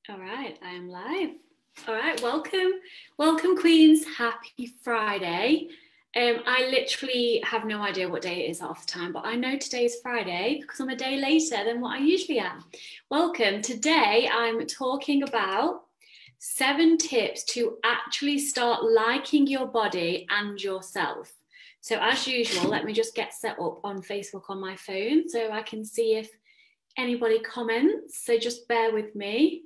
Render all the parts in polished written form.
All right, I am live. All right, welcome Queens. Happy Friday. I literally have no idea what day it is half the time, but I know today is Friday because I'm a day later than what I usually am. Welcome. Today I'm talking about 7 tips to actually start liking your body and yourself. So as usual, let me just get set up on Facebook on my phone so I can see if anybody comments. So just bear with me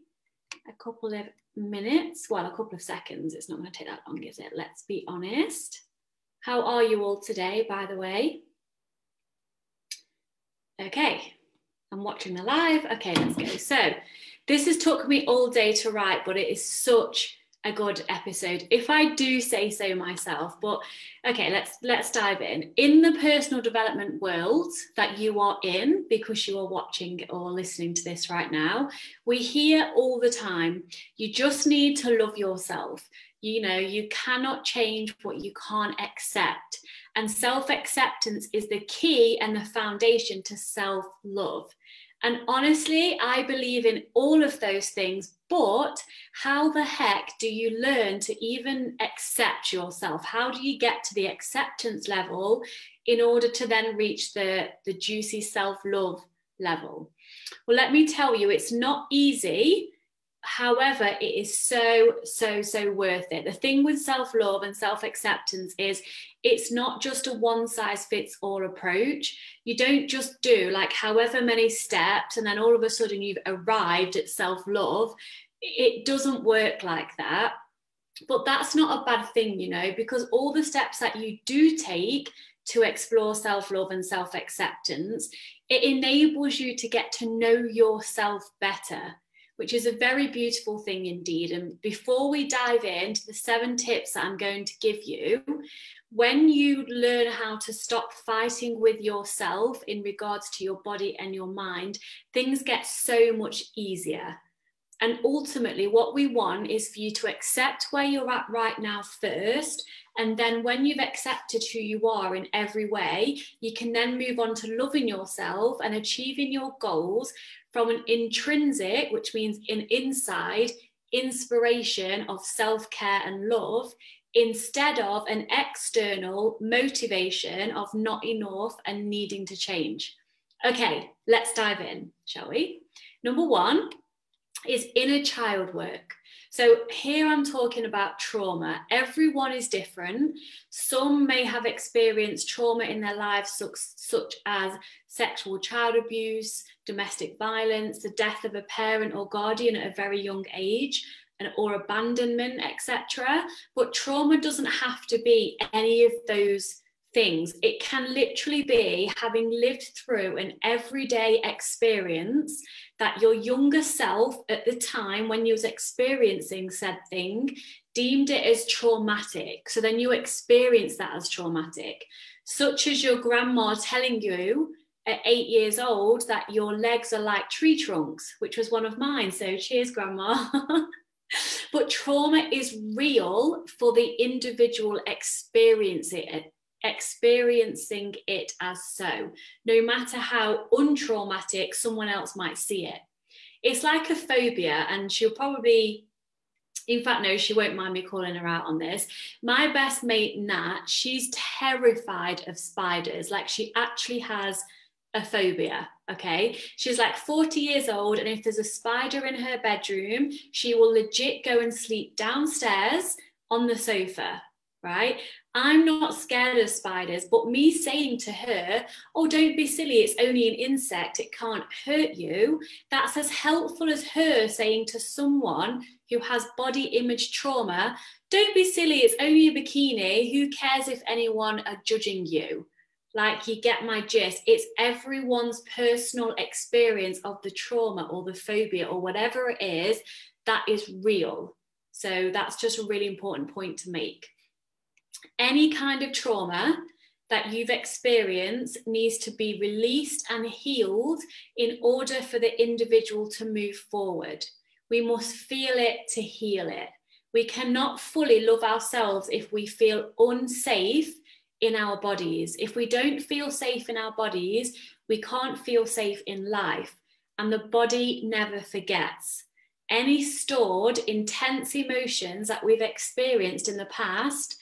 a couple of minutes, well, a couple of seconds. It's not going to take that long, is it? Let's be honest. How are you all today, by the way? Okay, I'm watching the live. Okay, let's go. So this has took me all day to write, but it is such a good episode, if I do say so myself. But okay, let's dive in. In the personal development world that you are in, because you are watching or listening to this right now, we hear all the time, you just need to love yourself. You know, you cannot change what you can't accept. And self-acceptance is the key and the foundation to self-love. And honestly, I believe in all of those things, but how the heck do you learn to even accept yourself? How do you get to the acceptance level in order to then reach the juicy self-love level? Well, let me tell you, it's not easy. However, it is so worth it. The thing with self-love and self-acceptance is it's not just a one-size-fits-all approach. You don't just do like however many steps and then all of a sudden you've arrived at self-love. It doesn't work like that. But that's not a bad thing, you know, because all the steps that you do take to explore self-love and self-acceptance, it enables you to get to know yourself better, which is a very beautiful thing indeed. And before we dive into the 7 tips that I'm going to give you, when you learn how to stop fighting with yourself in regards to your body and your mind, things get so much easier. And ultimately, what we want is for you to accept where you're at right now first. And then when you've accepted who you are in every way, you can then move on to loving yourself and achieving your goals from an intrinsic, which means an inside, inspiration of self-care and love, instead of an external motivation of not enough and needing to change. Okay, let's dive in, shall we? Number 1 is inner child work. So here I'm talking about trauma. Everyone is different. Some may have experienced trauma in their lives, such as sexual child abuse, domestic violence, the death of a parent or guardian at a very young age, or abandonment, etc. But trauma doesn't have to be any of those things. It can literally be having lived through an everyday experience that your younger self at the time when you was experiencing said thing deemed it as traumatic. So then you experience that as traumatic, such as your grandma telling you at 8 years old that your legs are like tree trunks, which was one of mine. So cheers, grandma. But trauma is real for the individual experiencing it as so, no matter how untraumatic someone else might see it. It's like a phobia, and she'll probably, in fact, no, she won't mind me calling her out on this. My best mate, Nat, she's terrified of spiders. Like, she actually has a phobia, okay? She's like 40 years old, and if there's a spider in her bedroom, she will legit go and sleep downstairs on the sofa, right? I'm not scared of spiders, but me saying to her, oh, don't be silly, it's only an insect, it can't hurt you, that's as helpful as her saying to someone who has body image trauma, don't be silly, it's only a bikini, who cares if anyone are judging you? Like, you get my gist. It's everyone's personal experience of the trauma or the phobia or whatever it is that is real. So that's just a really important point to make. Any kind of trauma that you've experienced needs to be released and healed in order for the individual to move forward. We must feel it to heal it. We cannot fully love ourselves if we feel unsafe in our bodies. If we don't feel safe in our bodies, we can't feel safe in life. And the body never forgets. any stored intense emotions that we've experienced in the past,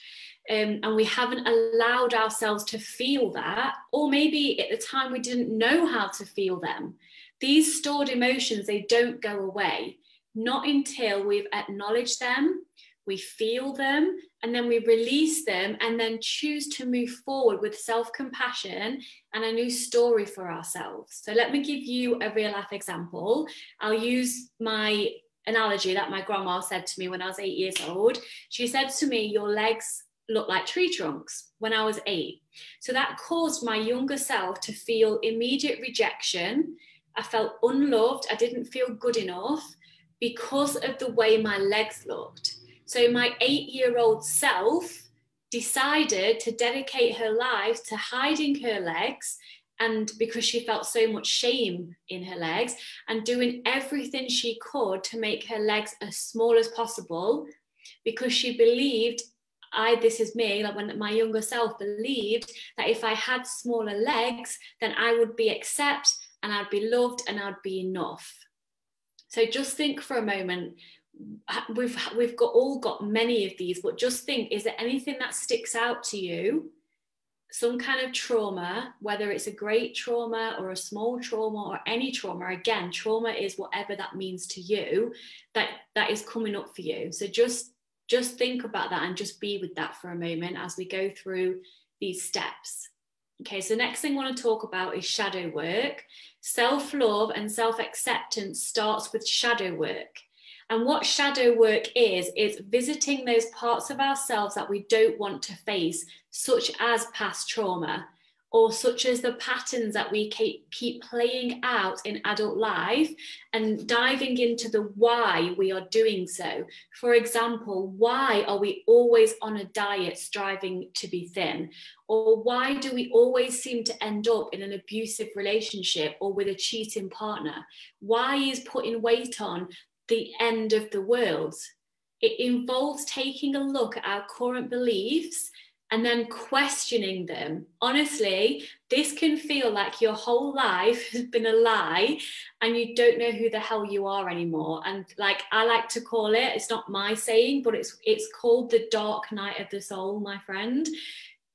and we haven't allowed ourselves to feel that, or maybe at the time we didn't know how to feel them. These stored emotions, they don't go away, not until we've acknowledged them, we feel them, and then we release them, and then choose to move forward with self-compassion and a new story for ourselves. So let me give you a real life example. I'll use my analogy that my grandma said to me when I was 8 years old. She said to me, your legs look like tree trunks, when I was 8. So that caused my younger self to feel immediate rejection. I felt unloved. I didn't feel good enough because of the way my legs looked. So my 8-year-old self decided to dedicate her life to hiding her legs, and because she felt so much shame in her legs, and doing everything she could to make her legs as small as possible, because she believed, this is me, like when my younger self believed that if I had smaller legs, then I would be accepted and I'd be loved and I'd be enough. So just think for a moment. We've all got many of these, but just think, is there anything that sticks out to you? Some kind of trauma, whether it's a great trauma or a small trauma or any trauma. Again, trauma is whatever that means to you, that is coming up for you. So just think about that and just be with that for a moment as we go through these steps. Okay, so next thing I want to talk about is shadow work. Self-love and self-acceptance starts with shadow work. And what shadow work is visiting those parts of ourselves that we don't want to face, such as past trauma, or such as the patterns that we keep playing out in adult life, and diving into the why we are doing so. For example, why are we always on a diet striving to be thin? Or why do we always seem to end up in an abusive relationship or with a cheating partner? Why is putting weight on the end of the world? It involves taking a look at our current beliefs and then questioning them. Honestly, this can feel like your whole life has been a lie and you don't know who the hell you are anymore. And like I like to call it, it's not my saying, but it's called the dark night of the soul, my friend.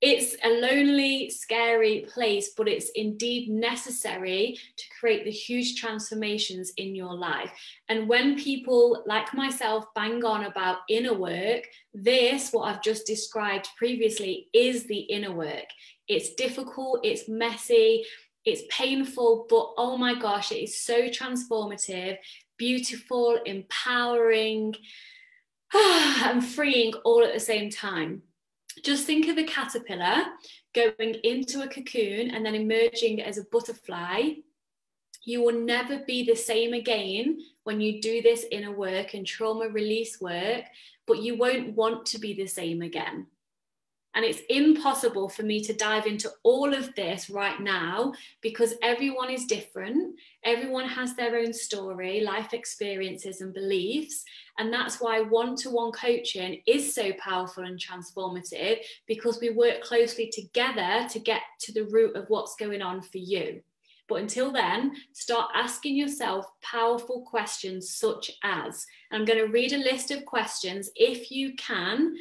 It's a lonely, scary place, but it's indeed necessary to create the huge transformations in your life. And when people like myself bang on about inner work, what I've just described previously is the inner work. It's difficult, it's messy, it's painful, but oh my gosh, it is so transformative, beautiful, empowering, and freeing all at the same time. Just think of a caterpillar going into a cocoon and then emerging as a butterfly. You will never be the same again when you do this inner work and trauma release work, but you won't want to be the same again. And it's impossible for me to dive into all of this right now because everyone is different. Everyone has their own story, life experiences and beliefs. And that's why one-to-one coaching is so powerful and transformative, because we work closely together to get to the root of what's going on for you. But until then, start asking yourself powerful questions such as, and I'm going to read a list of questions if you can.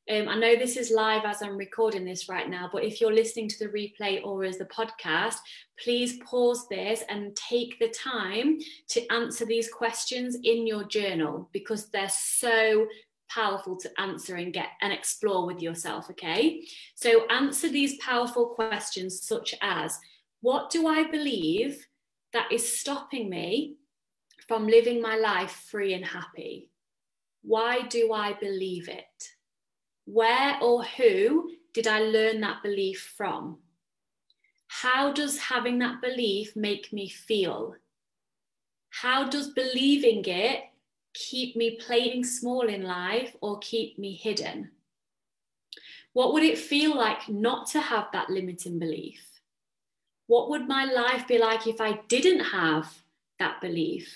I know this is live as I'm recording this right now, but if you're listening to the replay or as the podcast, please pause this and take the time to answer these questions in your journal, because they're so powerful to answer and get and explore with yourself, okay? So answer these powerful questions such as, what do I believe that is stopping me from living my life free and happy? Why do I believe it? Where or who did I learn that belief from? How does having that belief make me feel? How does believing it keep me playing small in life or keep me hidden? What would it feel like not to have that limiting belief? What would my life be like if I didn't have that belief?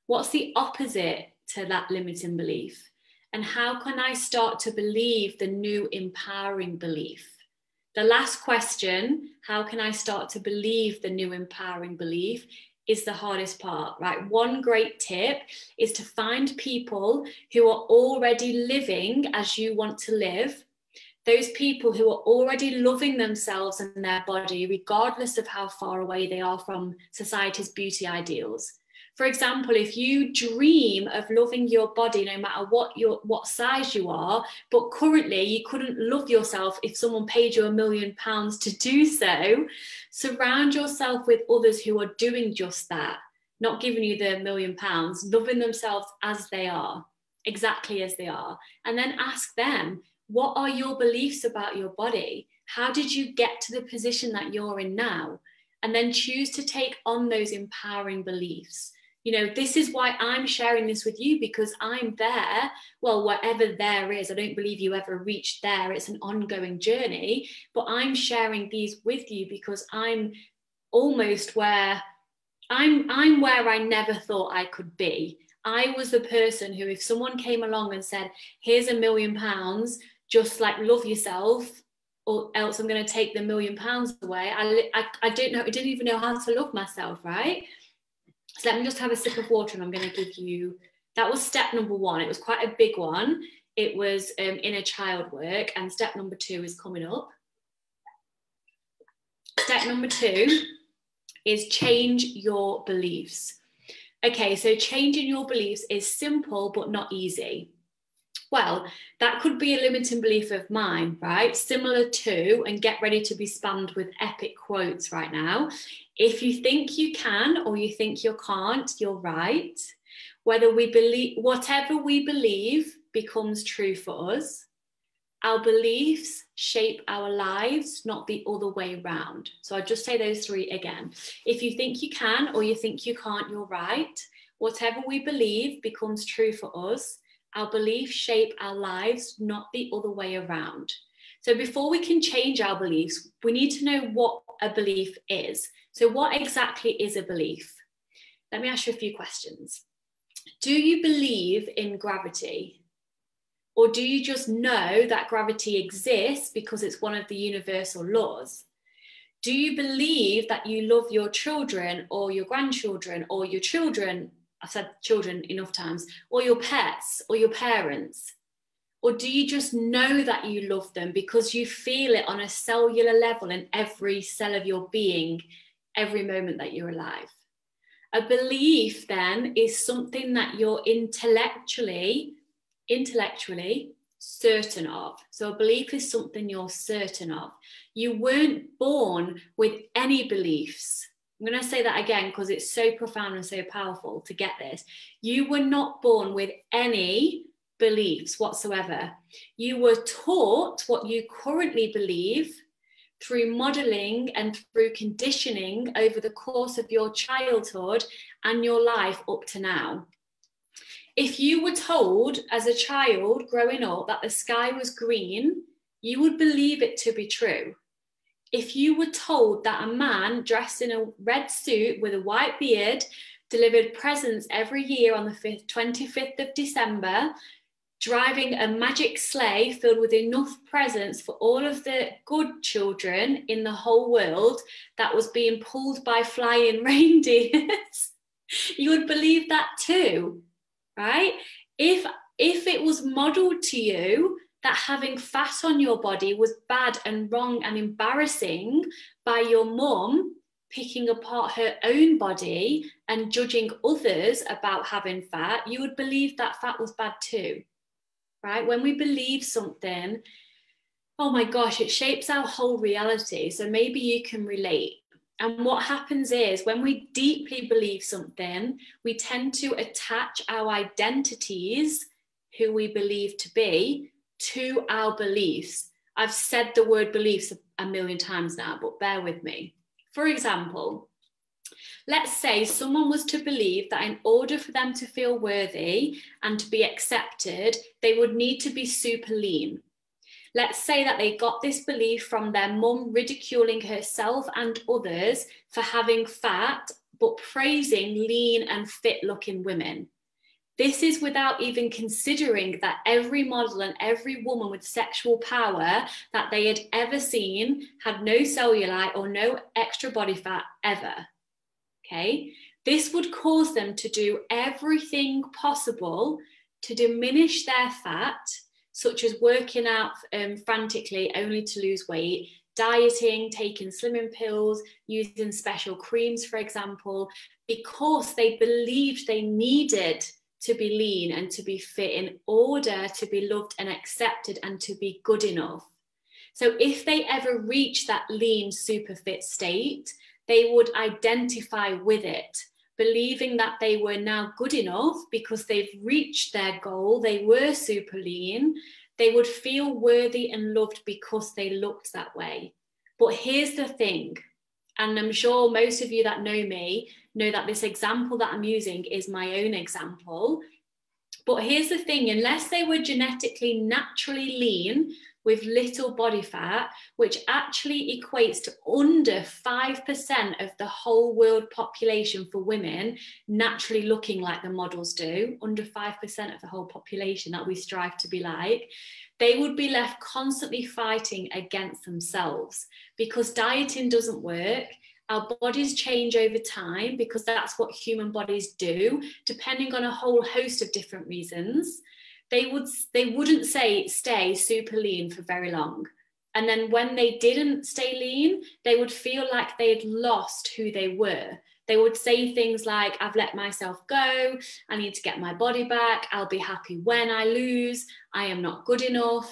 What's the opposite to that limiting belief? And how can I start to believe the new empowering belief? The last question, how can I start to believe the new empowering belief, is the hardest part, right? One great tip is to find people who are already living as you want to live. Those people who are already loving themselves and their body, regardless of how far away they are from society's beauty ideals. For example, if you dream of loving your body no matter what size you are, but currently you couldn't love yourself if someone paid you £1 million to do so, surround yourself with others who are doing just that, not giving you the £1 million, loving themselves as they are, exactly as they are. And then ask them, what are your beliefs about your body? How did you get to the position that you're in now? And then choose to take on those empowering beliefs. You know, this is why I'm sharing this with you, because I'm there. Well, whatever there is, I don't believe you ever reached there. It's an ongoing journey, but I'm sharing these with you because I'm almost where I'm where I never thought I could be. I was the person who, if someone came along and said, here's £1 million, just like love yourself, or else I'm going to take the £1 million away. I don't know. I didn't even know how to love myself, right? So let me just have a sip of water, and I'm going to give you, that was step number 1. It was quite a big one. It was inner child work, and step number 2 is coming up. Step number 2 is change your beliefs. Okay, so changing your beliefs is simple but not easy. Well, that could be a limiting belief of mine, right? Similar to, and get ready to be spammed with epic quotes right now. If you think you can or you think you can't, you're right. Whether we believe, whatever we believe becomes true for us. Our beliefs shape our lives, not the other way around. So I'll just say those 3 again. If you think you can or you think you can't, you're right. Whatever we believe becomes true for us. Our beliefs shape our lives, not the other way around. So before we can change our beliefs, we need to know what a belief is. So what exactly is a belief? Let me ask you a few questions. Do you believe in gravity? Or do you just know that gravity exists because it's one of the universal laws? Do you believe that you love your children or your grandchildren or your children? I've said children enough times, or your pets or your parents? Or do you just know that you love them because you feel it on a cellular level in every cell of your being, every moment that you're alive? A belief then is something that you're intellectually certain of. So a belief is something you're certain of. You weren't born with any beliefs. I'm going to say that again because it's so profound and so powerful to get this. You were not born with any beliefs whatsoever. You were taught what you currently believe through modeling and through conditioning over the course of your childhood and your life up to now. If you were told as a child growing up that the sky was green, you would believe it to be true. If you were told that a man dressed in a red suit with a white beard delivered presents every year on the 25th of December, driving a magic sleigh filled with enough presents for all of the good children in the whole world that was being pulled by flying reindeers, you would believe that too, right? If it was modeled to you that having fat on your body was bad and wrong and embarrassing by your mum picking apart her own body and judging others about having fat, you would believe that fat was bad too, right? When we believe something, oh my gosh, it shapes our whole reality. So maybe you can relate. And what happens is when we deeply believe something, we tend to attach our identities, who we believe to be, to our beliefs. I've said the word beliefs a million times now, but bear with me. For example, let's say someone was to believe that in order for them to feel worthy and to be accepted, they would need to be super lean. Let's say that they got this belief from their mum ridiculing herself and others for having fat, but praising lean and fit looking women. This is without even considering that every model and every woman with sexual power that they had ever seen had no cellulite or no extra body fat ever. Okay, This would cause them to do everything possible to diminish their fat, such as working out frantically only to lose weight, dieting, taking slimming pills, using special creams, for example, because they believed they needed to be lean and to be fit in order to be loved and accepted and to be good enough. So if they ever reach that lean, super fit state, they would identify with it, believing that they were now good enough because they've reached their goal, they were super lean, they would feel worthy and loved because they looked that way. But here's the thing, and I'm sure most of you that know me know that this example that I'm using is my own example. But here's the thing, unless they were genetically naturally lean with little body fat, which actually equates to under 5% of the whole world population for women naturally looking like the models do, under 5% of the whole population that we strive to be like, they would be left constantly fighting against themselves because dieting doesn't work. Our bodies change over time because that's what human bodies do, depending on a whole host of different reasons. They wouldn't stay super lean for very long. And then when they didn't stay lean, they would feel like they had lost who they were. They would say things like, I've let myself go, I need to get my body back, I'll be happy when I lose, I am not good enough,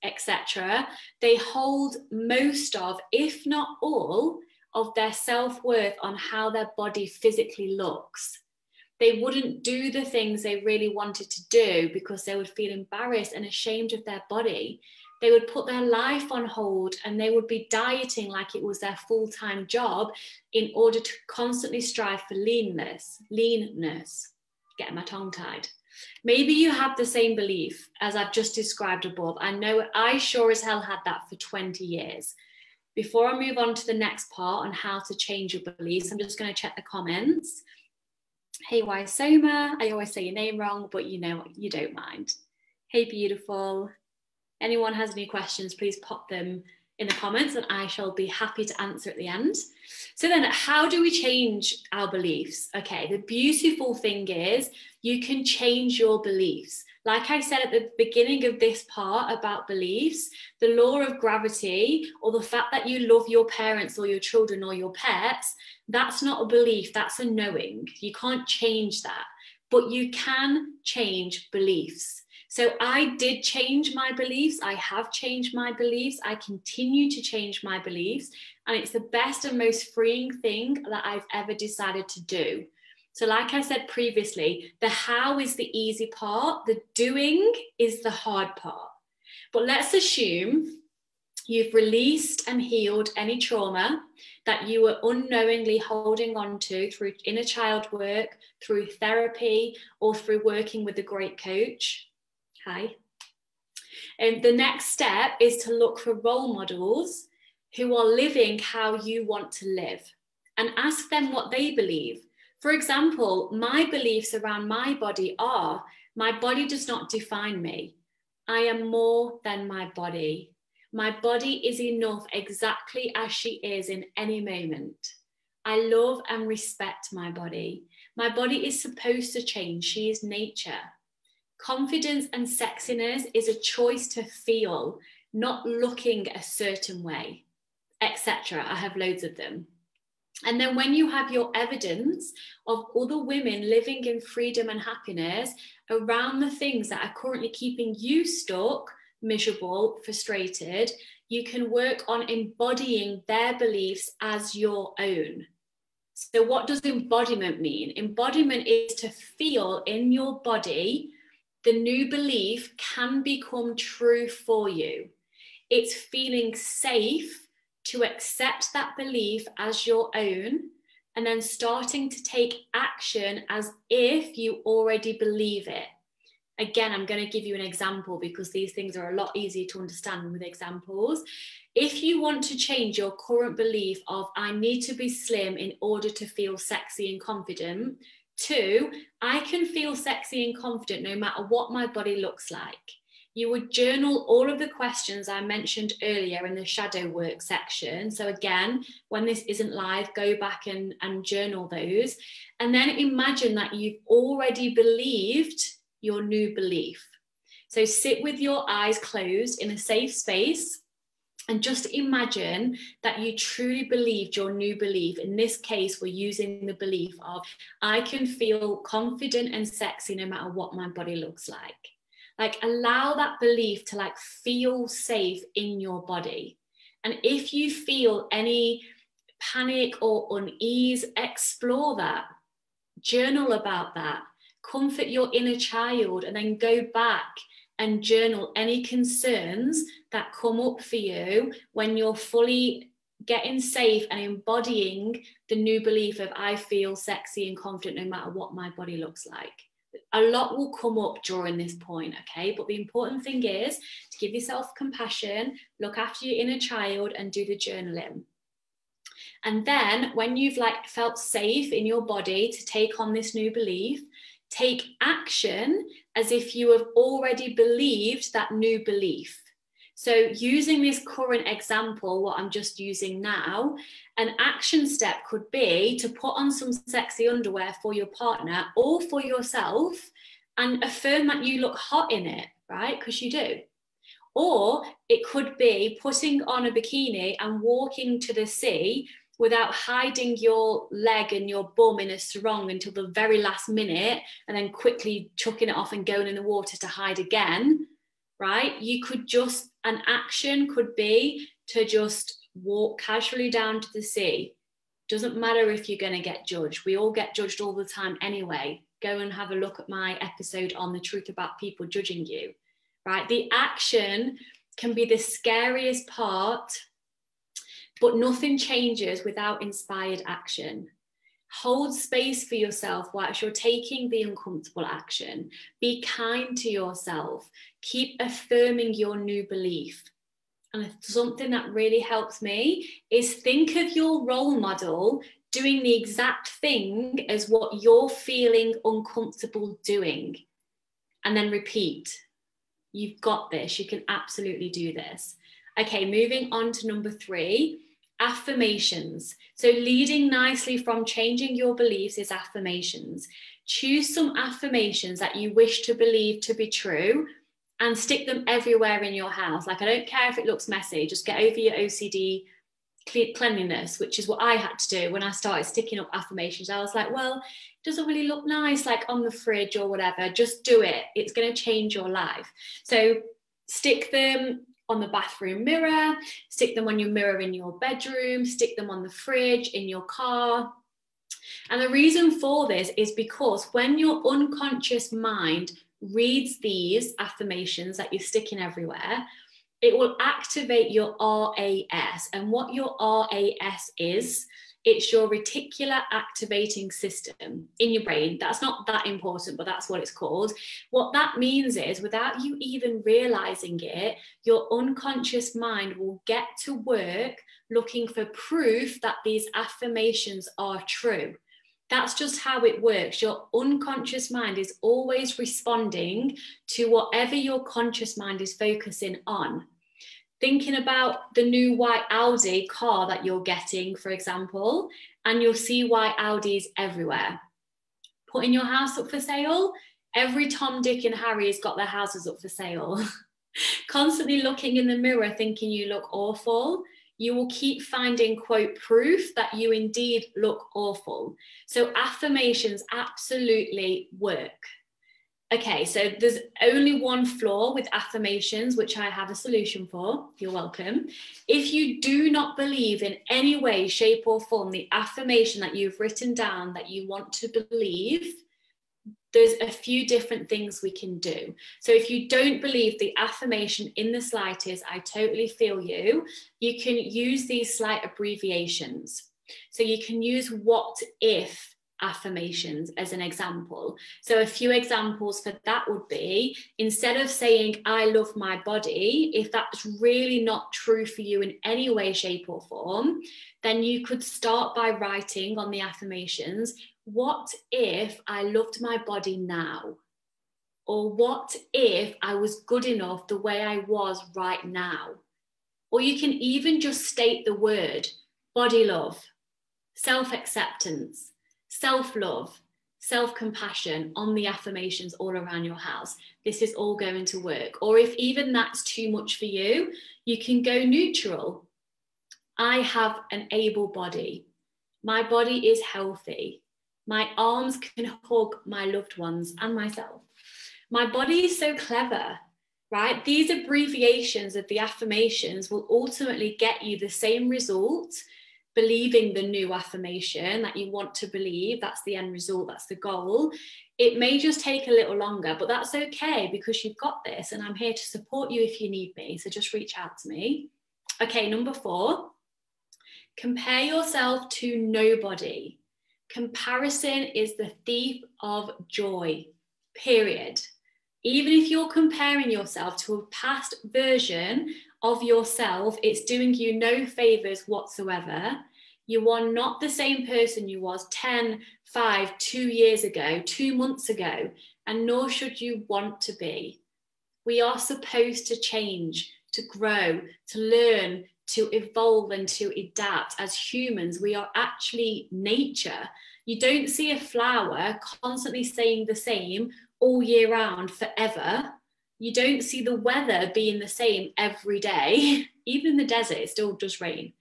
etc. They hold most of, if not all, of their self-worth on how their body physically looks. They wouldn't do the things they really wanted to do because they would feel embarrassed and ashamed of their body. They would put their life on hold and they would be dieting like it was their full-time job in order to constantly strive for leanness. Getting my tongue tied. Maybe you have the same belief as I've just described above. I know I sure as hell had that for 20 years. Before I move on to the next part on how to change your beliefs, I'm just going to check the comments. Hey, why Soma? I always say your name wrong, but you know what, you don't mind. Hey, beautiful. Anyone has any questions, please pop them in the comments and I shall be happy to answer at the end. So then how do we change our beliefs? Okay, the beautiful thing is you can change your beliefs. Like I said at the beginning of this part about beliefs, the law of gravity or the fact that you love your parents or your children or your pets, that's not a belief, that's a knowing. You can't change that, but you can change beliefs. So I did change my beliefs. I have changed my beliefs. I continue to change my beliefs. And it's the best and most freeing thing that I've ever decided to do. So like I said previously, the how is the easy part. The doing is the hard part. But let's assume you've released and healed any trauma that you were unknowingly holding on to through inner child work, through therapy, or through working with a great coach. Hi. And the next step is to look for role models who are living how you want to live and ask them what they believe. For example, my beliefs around my body are, my body does not define me. I am more than my body. My body is enough exactly as she is in any moment. I love and respect my body. My body is supposed to change. She is nature. Confidence and sexiness is a choice to feel, not looking a certain way, etc. I have loads of them. And then when you have your evidence of other women living in freedom and happiness around the things that are currently keeping you stuck, miserable, frustrated, you can work on embodying their beliefs as your own. So what does embodiment mean? Embodiment is to feel in your body the new belief can become true for you. It's feeling safe to accept that belief as your own and then starting to take action as if you already believe it. Again, I'm going to give you an example because these things are a lot easier to understand with examples. If you want to change your current belief of I need to be slim in order to feel sexy and confident, to I can feel sexy and confident no matter what my body looks like. You would journal all of the questions I mentioned earlier in the shadow work section. So again, when this isn't live, go back and journal those. And then imagine that you've already believed your new belief. So sit with your eyes closed in a safe space and just imagine that you truly believed your new belief. In this case, we're using the belief of, I can feel confident and sexy no matter what my body looks like. Like, allow that belief to like feel safe in your body. And if you feel any panic or unease, explore that, journal about that, comfort your inner child, and then go back and journal any concerns that come up for you when you're fully getting safe and embodying the new belief of, I feel sexy and confident no matter what my body looks like. A lot will come up during this point, okay? But the important thing is to give yourself compassion, look after your inner child, and do the journaling. And then when you've like felt safe in your body to take on this new belief, take action as if you have already believed that new belief. So using this current example, what I'm just using now, an action step could be to put on some sexy underwear for your partner or for yourself and affirm that you look hot in it, right? Because you do. Or it could be putting on a bikini and walking to the sea without hiding your leg and your bum in a sarong until the very last minute and then quickly chucking it off and going in the water to hide again, right? You could just, an action could be to just walk casually down to the sea. Doesn't matter if you're going to get judged. We all get judged all the time anyway. Go and have a look at my episode on the truth about people judging you, right? The action can be the scariest part, but nothing changes without inspired action. Hold space for yourself whilst you're taking the uncomfortable action. Be kind to yourself. Keep affirming your new belief. And something that really helps me is think of your role model doing the exact thing as what you're feeling uncomfortable doing. And then repeat. You've got this. You can absolutely do this. Okay, moving on to number 3. Affirmations. So leading nicely from changing your beliefs is affirmations. Choose some affirmations that you wish to believe to be true and stick them everywhere in your house. Like, I don't care if it looks messy, just get over your OCD cleanliness, which is what I had to do when I started sticking up affirmations. I was like, well, it doesn't really look nice like on the fridge or whatever. Just do it. It's going to change your life. So stick them on the bathroom mirror, stick them on your mirror in your bedroom, stick them on the fridge, in your car. And the reason for this is because when your unconscious mind reads these affirmations that you're sticking everywhere, it will activate your RAS. And what your RAS is, it's your reticular activating system in your brain. That's not that important, but that's what it's called. What that means is, without you even realizing it, your unconscious mind will get to work looking for proof that these affirmations are true. That's just how it works. Your unconscious mind is always responding to whatever your conscious mind is focusing on. Thinking about the new white Audi car that you're getting, for example, and you'll see white Audis everywhere. Putting your house up for sale, every Tom, Dick and Harry has got their houses up for sale. Constantly looking in the mirror thinking you look awful, you will keep finding, quote, proof that you indeed look awful. So affirmations absolutely work. Okay, so there's only one flaw with affirmations, which I have a solution for. You're welcome. If you do not believe in any way, shape or form the affirmation that you've written down that you want to believe, there's a few different things we can do. So if you don't believe the affirmation in the slightest, I totally feel you. You can use these slight abbreviations. So you can use what if affirmations as an example. So a few examples for that would be, instead of saying I love my body, if that's really not true for you in any way, shape or form, then you could start by writing on the affirmations, what if I loved my body now? Or what if I was good enough the way I was right now? Or you can even just state the word body love, self-acceptance, self-love, self-compassion on the affirmations all around your house. This is all going to work. Or if even that's too much for you, you can go neutral. I have an able body. My body is healthy. My arms can hug my loved ones and myself. My body is so clever, right? These abbreviations of the affirmations will ultimately get you the same result, believing the new affirmation that you want to believe. That's the end result, that's the goal. It may just take a little longer, but that's okay because you've got this and I'm here to support you if you need me. So just reach out to me. Okay, number 4, compare yourself to nobody. Comparison is the thief of joy, period. Even if you're comparing yourself to a past version of yourself, it's doing you no favors whatsoever. You are not the same person you was 10, 5, 2 years ago, 2 months ago, and nor should you want to be. We are supposed to change, to grow, to learn, to evolve and to adapt. As humans, we are actually nature. You don't see a flower constantly staying the same all year round forever. You don't see the weather being the same every day. Even in the desert, it still does rain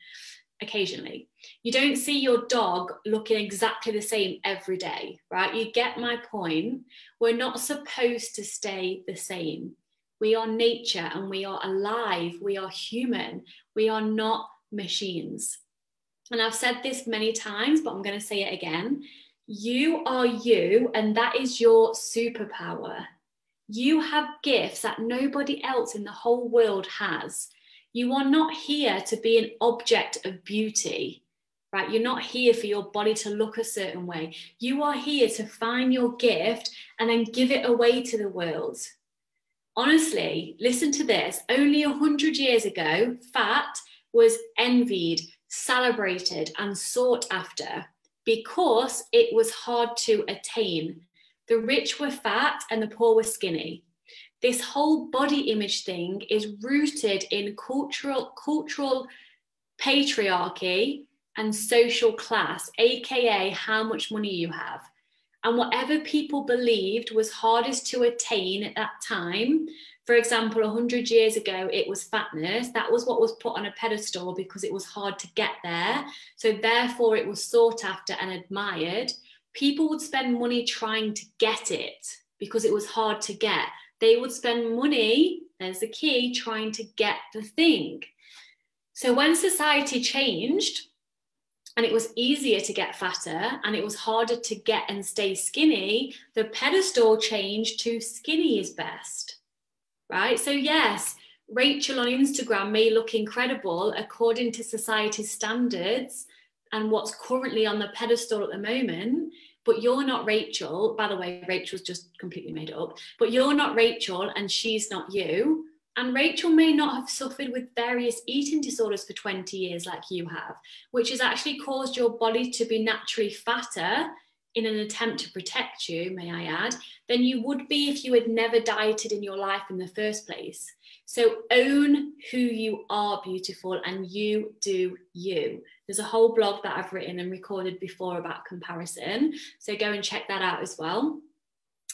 occasionally. You don't see your dog looking exactly the same every day, right? You get my point. We're not supposed to stay the same. We are nature and we are alive. We are human. We are not machines. And I've said this many times, but I'm going to say it again. You are you, and that is your superpower. You have gifts that nobody else in the whole world has. You are not here to be an object of beauty, right? You're not here for your body to look a certain way. You are here to find your gift and then give it away to the world. Honestly, listen to this. Only 100 years ago, fat was envied, celebrated, and sought after because it was hard to attain. The rich were fat and the poor were skinny. This whole body image thing is rooted in cultural patriarchy and social class, aka how much money you have. And whatever people believed was hardest to attain at that time, for example, 100 years ago, it was fatness. That was what was put on a pedestal because it was hard to get there. So therefore, it was sought after and admired. People would spend money trying to get it because it was hard to get. They would spend money, there's the key, trying to get the thing. So when society changed, and it was easier to get fatter and it was harder to get and stay skinny, the pedestal changed to skinny is best, right? So yes, Rachel on Instagram may look incredible according to society's standards and what's currently on the pedestal at the moment, but you're not Rachel. By the way, Rachel's just completely made it up, but you're not Rachel and she's not you. And Rachel may not have suffered with various eating disorders for 20 years like you have, which has actually caused your body to be naturally fatter in an attempt to protect you, may I add, than you would be if you had never dieted in your life in the first place. So own who you are, beautiful, and you do you. There's a whole blog that I've written and recorded before about comparison. So go and check that out as well.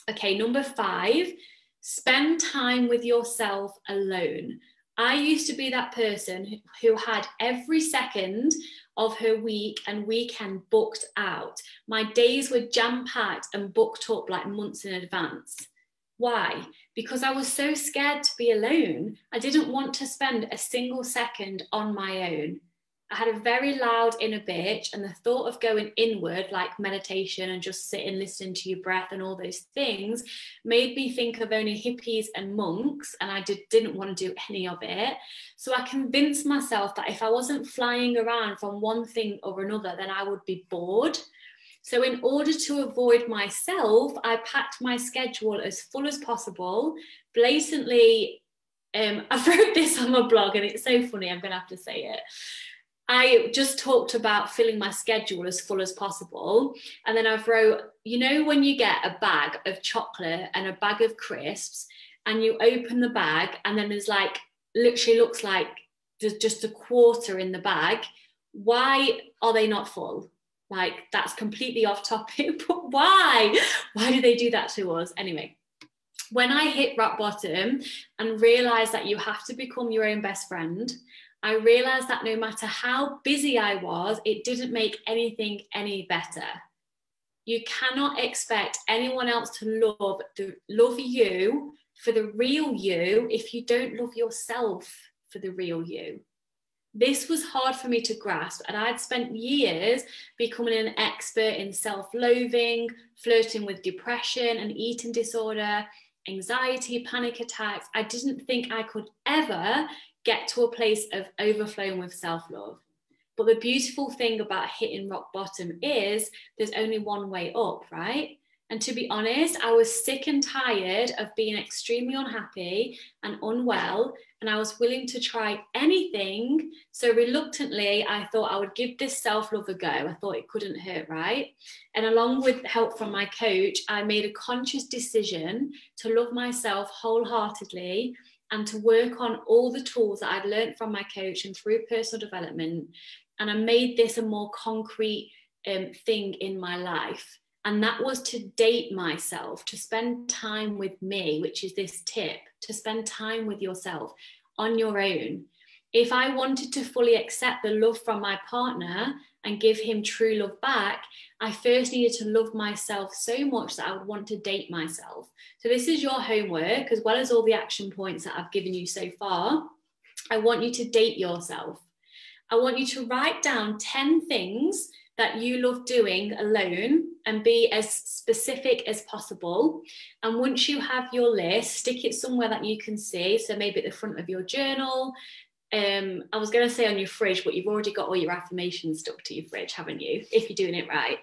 Okay, number 5. Spend time with yourself alone. I used to be that person who had every second of her week and weekend booked out. My days were jam-packed and booked up like months in advance. Why? Because I was so scared to be alone. I didn't want to spend a single second on my own. I had a very loud inner bitch, and the thought of going inward, like meditation and just sitting, listening to your breath and all those things, made me think of only hippies and monks, and I didn't want to do any of it. So I convinced myself that if I wasn't flying around from one thing or another, then I would be bored. So in order to avoid myself, I packed my schedule as full as possible, blatantly. I wrote this on my blog, and it's so funny, I'm going to have to say it. I just talked about filling my schedule as full as possible. And then I've wrote, you know, when you get a bag of chocolate and a bag of crisps and you open the bag and then there's like, literally looks like there's just a quarter in the bag. Why are they not full? Like, that's completely off topic, but why? Why do they do that to us? Anyway, when I hit rock bottom and realized that you have to become your own best friend, I realized that no matter how busy I was, it didn't make anything any better. You cannot expect anyone else to love you for the real you if you don't love yourself for the real you. This was hard for me to grasp, and I'd spent years becoming an expert in self-loathing, flirting with depression and eating disorder, anxiety, panic attacks. I didn't think I could ever get to a place of overflowing with self-love. But the beautiful thing about hitting rock bottom is there's only one way up, right? And to be honest, I was sick and tired of being extremely unhappy and unwell, and I was willing to try anything. So reluctantly, I thought I would give this self-love a go. I thought it couldn't hurt, right? And along with help from my coach, I made a conscious decision to love myself wholeheartedly and to work on all the tools that I'd learned from my coach and through personal development. And I made this a more concrete thing in my life. And that was to date myself, to spend time with me, which is this tip, to spend time with yourself on your own. If I wanted to fully accept the love from my partner and give him true love back, I first needed to love myself so much that I would want to date myself. So this is your homework, as well as all the action points that I've given you so far. I want you to date yourself. I want you to write down 10 things that you love doing alone and be as specific as possible. And once you have your list, stick it somewhere that you can see. So maybe at the front of your journal. I was going to say on your fridge, but you've already got all your affirmations stuck to your fridge, haven't you? If you're doing it right.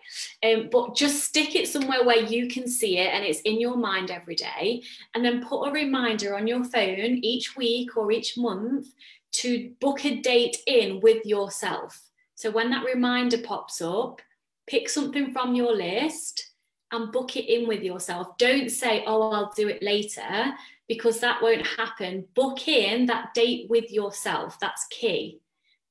But just stick it somewhere where you can see it and it's in your mind every day. And then put a reminder on your phone each week or each month to book a date in with yourself. So when that reminder pops up, pick something from your list and book it in with yourself. Don't say, oh, I'll do it later, because that won't happen. Book in that date with yourself. That's key.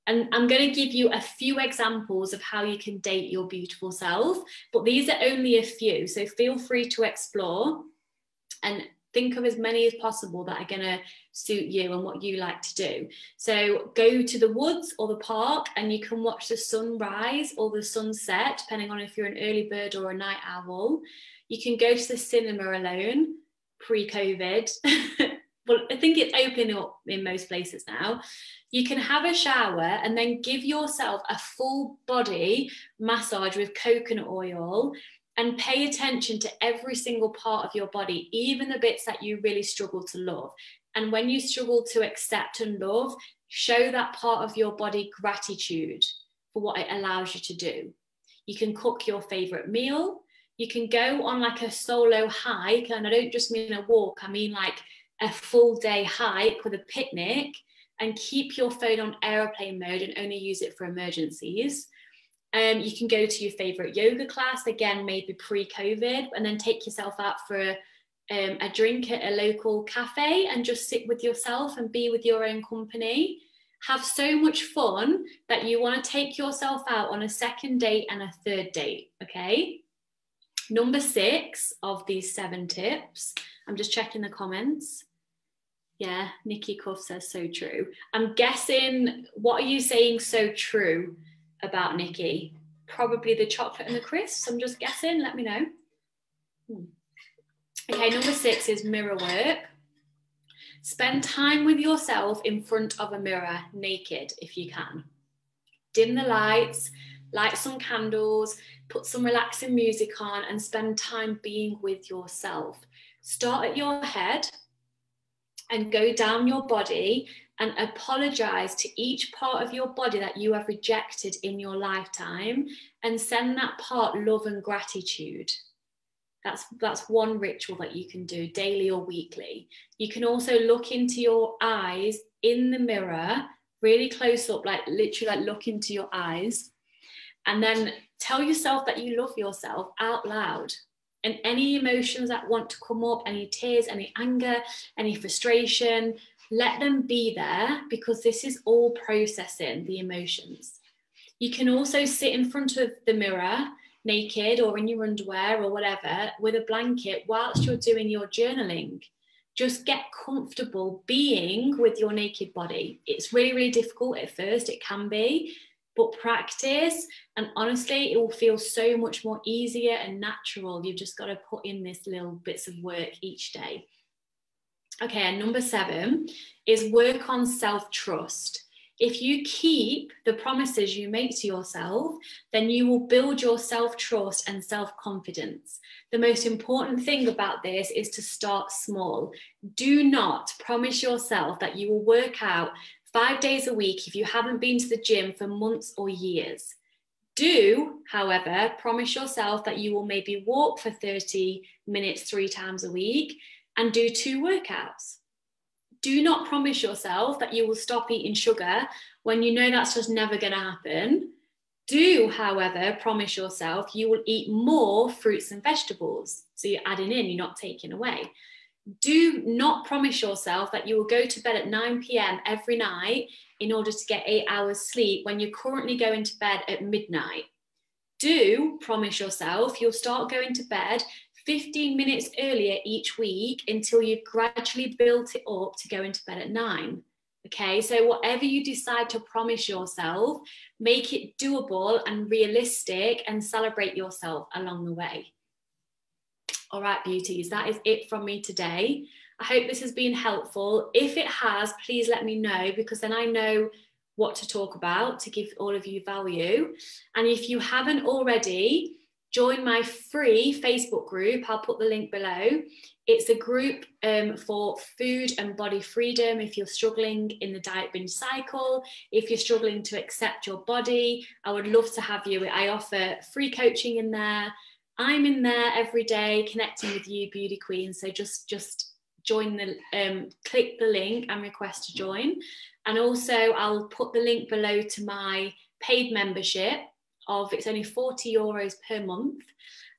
And I'm going to give you a few examples of how you can date your beautiful self, but these are only a few. So feel free to explore and think of as many as possible that are going to suit you and what you like to do. So go to the woods or the park and you can watch the sunrise or the sunset, depending on if you're an early bird or a night owl. You can go to the cinema alone, pre-COVID. Well, I think it's opening up in most places now. You can have a shower and then give yourself a full body massage with coconut oil and pay attention to every single part of your body, even the bits that you really struggle to love. And when you struggle to accept and love, show that part of your body gratitude for what it allows you to do. You can cook your favorite meal. You can go on like a solo hike. And I don't just mean a walk, I mean like a full day hike with a picnic, and keep your phone on airplane mode and only use it for emergencies. You can go to your favorite yoga class, again, maybe pre-COVID, and then take yourself out for a drink at a local cafe and just sit with yourself and be with your own company. Have so much fun that you want to take yourself out on a second date and a third date, okay? Number 6 of these 7 tips, I'm just checking the comments. Yeah, Nikki Cuff says so true. I'm guessing, what are you saying so true about, Nikki? Probably the chocolate and the crisps, I'm just guessing, let me know. Okay, number 6 is mirror work. Spend time with yourself in front of a mirror, naked if you can. Dim the lights, light some candles, put some relaxing music on and spend time being with yourself. Start at your head and go down your body and apologize to each part of your body that you have rejected in your lifetime, and send that part love and gratitude. That's one ritual that you can do daily or weekly. You can also look into your eyes in the mirror, really close up, like literally like look into your eyes, and then tell yourself that you love yourself out loud. And any emotions that want to come up, any tears, any anger, any frustration, let them be there, because this is all processing the emotions. You can also sit in front of the mirror naked or in your underwear or whatever with a blanket whilst you're doing your journaling. Just get comfortable being with your naked body. It's really, really difficult at first, it can be, but practice, and honestly, it will feel so much more easier and natural. You've just got to put in this little bits of work each day. Okay, and number 7 is work on self-trust. If you keep the promises you make to yourself, then you will build your self-trust and self-confidence. The most important thing about this is to start small. Do not promise yourself that you will work out 5 days a week if you haven't been to the gym for months or years. Do, however, promise yourself that you will maybe walk for 30 minutes 3 times a week and do 2 workouts. Do not promise yourself that you will stop eating sugar when you know that's just never going to happen. Do, however, promise yourself you will eat more fruits and vegetables. So you're adding in, you're not taking away. Do not promise yourself that you will go to bed at 9 p.m. every night in order to get 8 hours sleep when you're currently going to bed at midnight. Do promise yourself you'll start going to bed 15 minutes earlier each week until you've gradually built it up to go into bed at 9. Okay, so whatever you decide to promise yourself, make it doable and realistic, and celebrate yourself along the way. All right, beauties, that is it from me today. I hope this has been helpful. If it has, please let me know, because then I know what to talk about to give all of you value. And if you haven't already, join my free Facebook group. I'll put the link below. It's a group for food and body freedom. If you're struggling in the diet binge cycle, if you're struggling to accept your body, I would love to have you. I offer free coaching in there. I'm in there every day connecting with you, beauty queen. So just join the, click the link and request to join. And also I'll put the link below to my paid membership of, it's only €40 per month.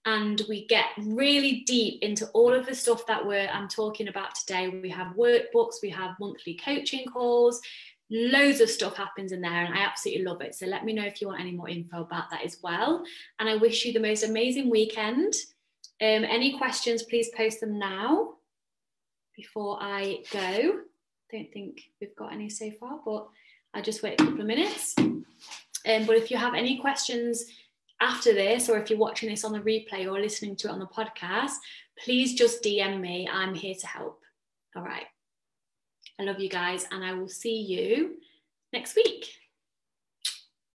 And we get really deep into all of the stuff that I'm talking about today. We have workbooks, we have monthly coaching calls, loads of stuff happens in there, and I absolutely love it. So let me know if you want any more info about that as well. And I wish you the most amazing weekend. Any questions, please post them now before I go. Don't think we've got any so far, but I'll just wait a couple of minutes. But if you have any questions after this, or if you're watching this on the replay or listening to it on the podcast, please just DM me. I'm here to help. All right. I love you guys, and I will see you next week.